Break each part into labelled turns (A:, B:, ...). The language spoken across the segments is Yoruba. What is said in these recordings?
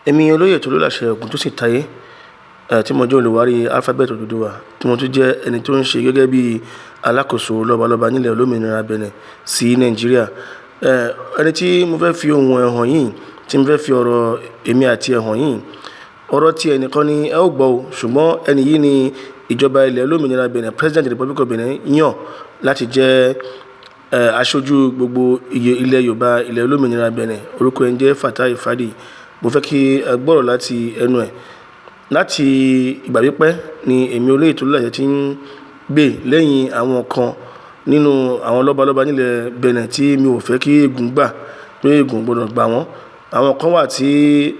A: Èmi olóyè Tolúlàṣẹ Ògúntósìn Táyé, tí mo jẹ́ olùwárí Alphabet Odùduwà, tí mo tún jẹ́ ẹni tó ń ṣe gẹ́gẹ́ bí alákòóso lọ́balọ́ba nílẹ̀ olómìnira Benin sí Nàìjíríà. Ẹni tí mo fẹ́ fi ohun ẹ̀ hàn yìí, tí mo fẹ́ fi ọ̀rọ̀ èmi àti ẹ̀ hàn yìí, ọ̀rọ̀ tí ẹnìkan ni ẹ ó gbọ́ o, ṣùgbọ́n ẹni yìí ni ìjọba ilẹ̀ olómìnira Benin, President Republic of Benin yàn láti jẹ́ aṣojú gbogbo ilẹ̀ Yorùbá ilẹ̀ olómìnira Benin. Orúkọ ẹ̀ ń jẹ́ Fatai Fadi. Mo fẹ́ kí ẹ gbọ́rọ̀ láti ẹnu ẹ̀. Láti ìgbà pípẹ́ ni èmi olóyè Tolúlàṣẹ ti ń gbè lẹ́yìn àwọn kan nínú àwọn lọ́balọ́ba nílẹ̀ Benin tí mi ò fẹ́ kí ègún gbà, pé ègún gbọdọ̀ gbà wọ́n. Àwọn kan wà tí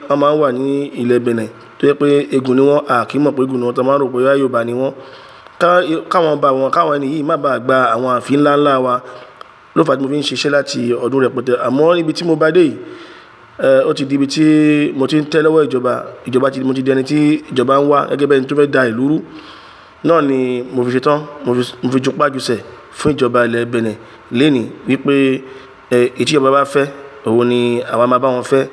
A: wọ́n máa ń wà ní ilẹ̀ Benin tó jẹ́ pé ègún ni wọ́n, a kì í mọ̀ pé ègún ni wọ́n, tó máa ń rò pé Yorùbá ni wọ́n. Káwọn ẹni yìí má bàa gba àwọn ààfin ńláńlá wa ló fà á tí mo fi ń ṣiṣẹ́ láti ọdún rẹpẹtẹ. Àmọ́ níbi tí mo bá dé yìí, ó ti di ibi tí mo ti ń tẹ́ lọ́wọ́ mo ti di ẹni tí ìjọba ń wá gẹ́gẹ́ bí ẹni tó fẹ́ da ìlú rú. Náà ni mo fi ṣetán, mo fi jupá jùsẹ̀ fún ìjọba ilẹ̀ Benin lénìí wípé èyí tí ìjọba bá fẹ́, òun ni àwa máa bá wọn fẹ́.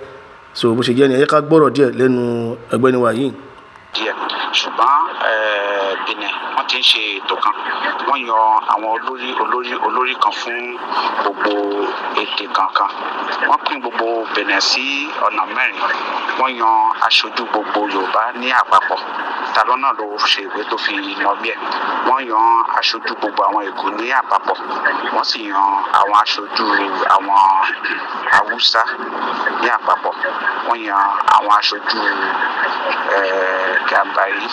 A: So bó ṣe jẹ́ ni, ẹ jẹ́ ká gbọ́rọ̀ díẹ̀ lẹ́nu ọ̀gbẹ́ni wa yìí.
B: Ṣùgbọ́n Benin wọ́n ti ń ṣe ètò kan, wọ́n yan àwọn olórí kan fún gbogbo èdè kankan. Wọ́n pín gbogbo Benin sí ọ̀nà mẹ́rin. Wọ́n yan aṣojú gbogbo Yorùbá ní àpapọ̀. Talọ́ náà ló ṣe ìwé tó fi lọ bí ẹ̀. Wọ́n yan aṣojú gbogbo àwọn Ègùn ní àpapọ̀. Wọ́n sì yan àwọn aṣojú àwọn Haúsá ní àpapọ̀. Wọ́n yan àwọn aṣojú Gàmbàrí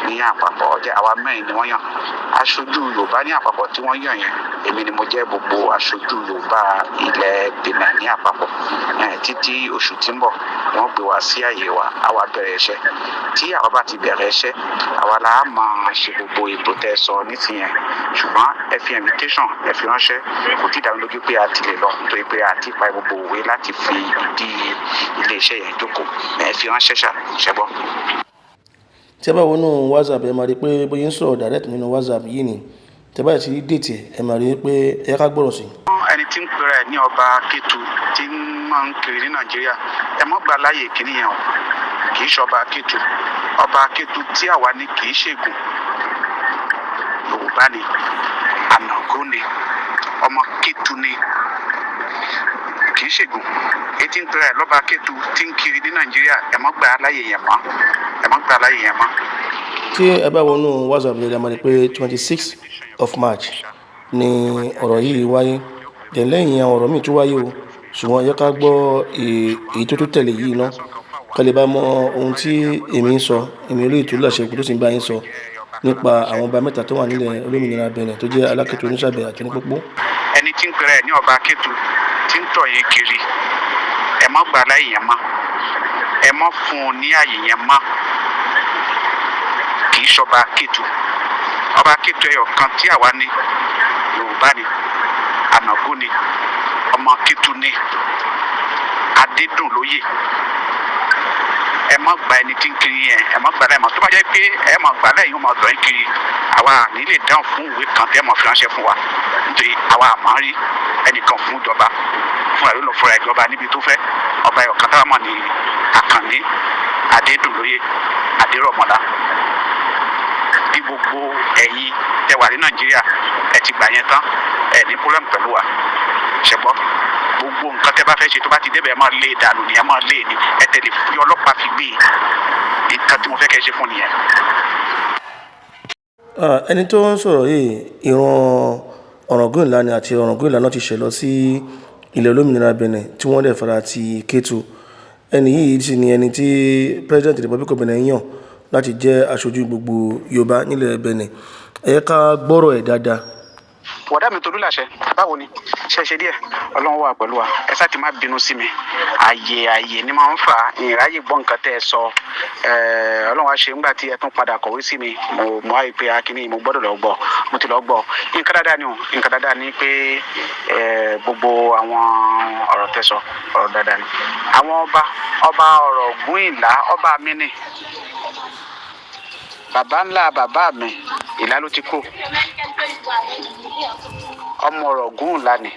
B: ní àpapọ̀. Ọjọ́ àwa mẹ́rin ni wọ́n yàn. Aṣojú Yorùbá ní àpapọ̀ tí wọ́n yàn yẹn, èmi ni mo jẹ́ gbogbo aṣojú Yorùbá ilẹ̀ Benin ní àpapọ̀. Títí oṣù tí ń bọ̀, wọ́n gbé wa sí àyè wa, àwa bẹ̀rẹ̀ iṣẹ́. Tí àwa bá ti bẹ̀rẹ̀ iṣẹ́, àwa la máa ṣe gbogbo ètò tẹ́ sọ nísìnyẹn. Ṣùgbọ́n ẹ fi invitation, ẹ fi ránṣẹ́, kò tí ì dá mi lójú pé a ti lè lọ, nítorí pé a ti pa gbogbo òwe láti fi ìdí ilé iṣẹ́ yẹn jókòó. Ẹ fi ránṣẹ́ ṣẹ́gbọ́.
A: Tí ẹ bá wọnú WhatsApp, ẹ máa rí pé bóyá ń sọ̀rọ̀ direct nínú WhatsApp yìí ni. Tí ẹ bá ti rí déètì ẹ máa rí pé ẹ ká gbọ́rọ̀ sí.
B: Ẹni tí ń pera ẹ̀ ní ọba Kétu tí máa ń kiri ní Nàìjíríà, ẹ mọ́ gbà láyè kíní yẹn o. Kì í ṣe ọba Kétu. Ọba Kétu tí àwa ní kì í ṣègùn. Yorùbá ni, Ànàgó ni, ọmọ Kétu ni, kì í ṣègùn. Etí ń pera ẹ̀ lọ́ba Kétu tí ń kiri ní Nàìjíríà, ẹ mọ́ gbà láyè yẹn mọ́.
A: Tí ẹ bá wọnú WhatsApp yẹn, ẹ máa rí pé 26th of March ni ọ̀rọ̀ yìí wáyé. Lẹ́yìn àwọn ọ̀rọ̀ míì tún wáyé o, ṣùgbọ́n ẹ jẹ́ ká gbọ́ èyí tó tẹ̀lé yìí ná. Ká lè bá mọ ohun tí èmi ń sọ, èmi olóyè Tolúlàṣẹ Ògúntósìn bá yín sọ nípa àwọn ọba mẹ́ta tó wà nílẹ̀ olómìnira Benin tó jẹ́ Alákétu, Onísàbẹ̀ àti Onípópó.
B: Ẹni tí ń pera ẹ̀ ní ọba Kétu tí ń tọ̀ yín kiri, ẹ má gbà láyè yẹn mọ́. Ẹ má fún un ní àyè yẹn mọ́. Kì í ṣọba Kétu. Ọba Kétu ẹyọ kan tí àwa ní, Yorùbá ni, Ànàgó ni, ọmọ Kétu ni, Adédùnlóyè. Ẹ má gba ẹni tí ń kiri yẹn, ẹ má gba láyè mọ́. Tó bá jẹ́ pé ẹ má gba láyè yóò máa tọ̀ yín kiri, àwa ní lè dáhùn fún ìwé kan tẹ́ mọ̀ fi ránṣẹ́ fún wa. Nítorí àwa àmọ́ rí ẹnìkan fún ìjọba, fún ẹ̀rọ lọ fúnra ìjọba níbi tó fẹ́. Ọba ẹyọ kan táwa mọ̀ ní Àkànní, Adédùnlóyè, Adérọ̀mọlá. Bí gbogbo ẹ̀yin tẹ́ wà ní Nàìjíríà ẹ ti gbà yẹn tán, ẹ ní problem pẹ̀lú wa. Ṣẹ́gbọ́, gbogbo nǹkan tẹ́ bá fẹ́ ṣe tó bá ti débẹ̀ ẹ máa lé dànù ni, ẹ máa lé ni, ẹ tẹ̀lé fi ọlọ́pàá fi gbé nǹkan tí mo fẹ́ kẹ́ ṣe fún nìyẹn.
A: Ẹni tó ń sọ̀rọ̀ yìí, ìran Ọ̀ràngún Ìlànà àti Ọ̀ràngún Ìlànà ti ṣẹ̀ lọ sí ilẹ̀ olómìnira Benin tí wọ́n dẹ̀ fara ti Kétu. Ẹni yìí sì ni ẹni tí President Republic of Benin yàn láti jẹ́ aṣojú gbogbo Yorùbá nílẹ̀ Benin. Ẹ jẹ́ ká gbọ́rọ̀ ẹ̀ dáadáa.
B: Bọ̀dá mi Tolúlàṣẹ, báwo ni? Ṣe díẹ̀, Ọlọ́run wà pẹ̀lú wa. Ẹ sá ti má bínú sí mi. Àyè ni máa ń fà á. Ìráyè gbọ́ nǹkan tẹ́ ẹ sọ. Ọlọ́run wá ṣe nígbà tí ẹ tún padà kọ̀wé sí mi. Mo wá rí pé akíní mo gbọ́dọ̀ lọ gbọ́. Mo ti lọ gbọ́. Nǹkan dáadáa ni o. Nǹkan dáadáa ni pé gbogbo àwọn ọ̀rọ̀ tẹ́ sọ, ọ̀rọ̀ dáadáa ni. Àwọn ọba Ọ̀ràngún Ìlà, ọba mi ni. Bàbá ńlá bàbá mi, Ìlà ló ti kú. Ọmọ Ọ̀ràngún Ìlà ni.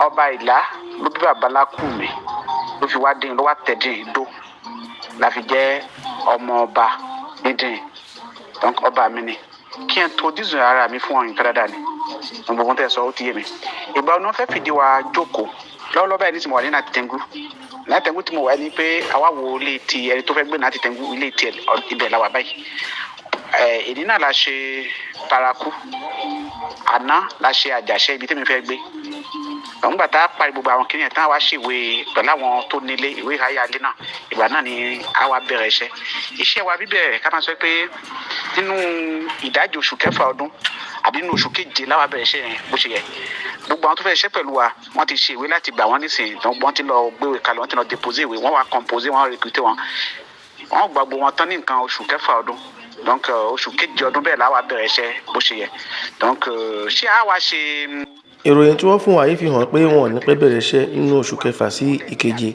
B: Ọba Ìlà ló bí bàbá Lákùmí. ló fi wá dín ló wá tẹ̀dín dó la fi jẹ́ ọmọ ọba nídìí donc ọba mi ni kí n introduce ara mi fún ọyìn kádàdà ni gbogbo tẹ́ sọ ó ti yé mi ìgbà wọn fẹ́ fìdí wa jókòó lọ́wọ́lọ́wọ́ báyìí ní tí mo wà ní Nàtìtẹ́ngú tí mo wà ní pé àwa wo ilé ti ẹni tó fẹ́ gbé Nàtìtẹ́ngú ilé ti ibẹ̀ la wà báyìí èdè náà la ṣe paraku àná la ṣe àjàṣe ibi tí mi fẹ́ gbé nígbà tá a parí gbogbo àwọn kìnìyàn tán wá ṣèwé pẹ̀lú àwọn tó nílé ìwé ìháyà ilé náà ìgbà náà ni a wá bẹ̀rẹ̀ iṣẹ́ wa bíbẹ̀rẹ̀ ká máa sọ pé nínú ìdajì oṣù kẹfà ọdún àbí nínú oṣù keje láwa bẹ̀rẹ̀ iṣẹ́ yẹn bó ṣe yẹ gbogbo àwọn tó fẹ́ ṣiṣẹ́ pẹ̀lú wa wọ́n ti ṣe ìwé láti gbà wọ́n nísìnyí wọ́n ti lọ gbéwèé kalẹ̀ wọ́n ti lọ dépòsé ìwé wọ́n wá compose wọ́n recruit wọ́n gba gbogbo wọn tán ní nǹkan oṣù kẹfà ọdún donc oṣù keje ọdún bẹ́ẹ̀ láwa bẹ̀rẹ̀ iṣẹ́ bó ṣe yẹ donc ṣé a wá ṣe.
A: ìròyìn tí wọ́n fún wa yìí fi hàn pé wọn ò ní pẹ́ bẹ̀rẹ̀ iṣẹ́ nínú oṣù kẹfà sí ìkeje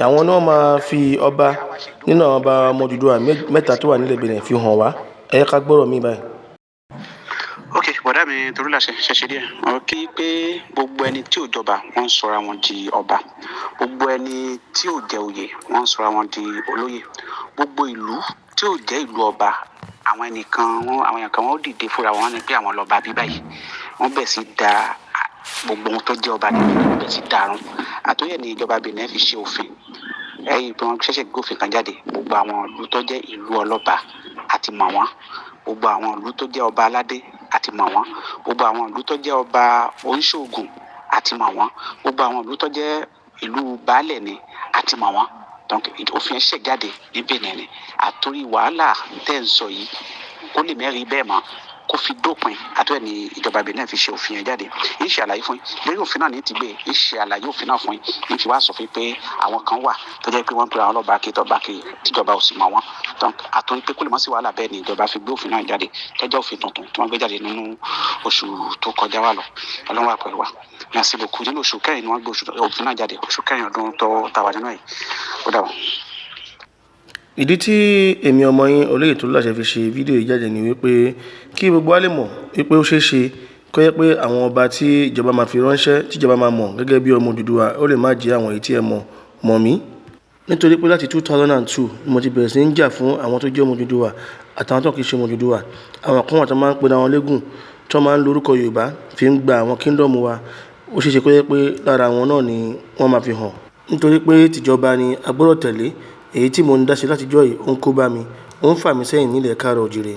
A: àwọn náà máa fi ọba nínú àwọn ọba ọmọ Odùduwà mẹ́ta tó wà nílẹ̀ Benin fi hàn wá ẹ ká gbọ́rọ̀ mi báyìí.
B: ok bọ̀dá mi torí làṣẹ ṣẹṣẹ díẹ̀ ọ̀rọ̀ kí pé gbogbo ẹni tí ò jọba wọ́n ń sọra wọn di ọba gbogbo ẹni tí ò jẹ oyè wọ́n ń sọra wọn di olóyè gbogbo ìlú tí ò jẹ́ ìlú ọba àwọn èèyàn kan wọ́n dìde fúnra wọn ní pé àwọn lọ́ba bí báyìí wọ́n bẹ̀ sí da gbogbo ohun tó jẹ́ ọba nínú wọ́n bẹ̀ sí dàrún àtúnyẹ̀ ní ìjọba Benin fi ṣe òfin ẹ̀yìn pé wọ́n ṣẹ̀ṣẹ̀ gbé òfin kan jáde gbogbo àwọn ìlú tó jẹ́ ìlú ọlọ́ba àti mọ̀ wọ́n gbogbo àwọn ìlú tó jẹ́ ọba aládé àti mọ̀ wọ́n gbogbo àwọn ìlú tó jẹ́ ọba oníṣòògùn àti mọ̀ wọ́n gbogbo àwọn ìlú tó jẹ́ ìlú baálẹ̀ ni àti mọ̀ wọ́n donc òfin ṣẹ̀ jáde ní Benin ni àtòrí wàhálà tẹ́ ń sọ yìí kó lè mẹ́rin bẹ́ẹ̀ mọ́ kó fi dópin àtúwẹ̀ ní ìjọba Benin fi ṣe òfin yẹn jáde ń ṣe àlàyé fún yín lórí òfin náà ní ti gbé ń ṣe àlàyé òfin náà fún yín ń fi wá sọ fún pé àwọn kan wà tó jẹ́ pé wọ́n ń pe àwọn ọlọ́ba kí tọ́ba kí tíjọba ò sì mọ̀ wọ́n donc àtúwẹ̀ pé kó lè mọ́ sí wàhálà bẹ́ẹ̀ ni ìjọba fi gbé òfin náà jáde tọ́jọ́ òfin tuntun tí wọ́n gbé jáde nínú oṣù tó kọjá wà lọ Ọlọ́run wà pẹ̀lú wa ní àsìkò nínú oṣù kẹrin ni wọ́n gbé òfin náà jáde oṣù kẹrin ọdún tó tàwa nínú yìí ó dà wọ́n.
A: ìdí tí èmi ọmọ yín Olóyè Tolúlàṣẹ fi ṣe fídíò yìí jáde ni wípé kí gbogbo wa lè mọ̀ wípé ó ṣeé ṣe kó yẹ pé àwọn ọba tí ìjọba máa fi ránṣẹ́ tíjọba máa mọ̀ gẹ́gẹ́ bí ọmọ Odùduwà ó lè má jẹ́ àwọn èyí tí ẹ mọ̀ mí nítorí pé láti 2002 mo ti bẹ̀rẹ̀ sí ń jà fún àwọn tó jẹ́ ọmọ Odùduwà àtàwọn tó kì í ṣe ọmọ Odùduwà àwọn kan wà tó máa ń pe àwọn légùn tó máa ń lo orúkọ Yorùbá fi ń gba àwọn kíndọ̀mù wa ó ṣeé ṣe kó yẹ pé lára àwọn náà ni wọ́n máa fi hàn nítorí pé tìjọba ni a gbọ́dọ̀ tẹ̀lé èyí tí mo ń dáṣe látijọ́ yìí ó ń kó bá mi ó ń fà mí sẹ́yìn nílẹ̀ Káàárọ̀ Oòjíire.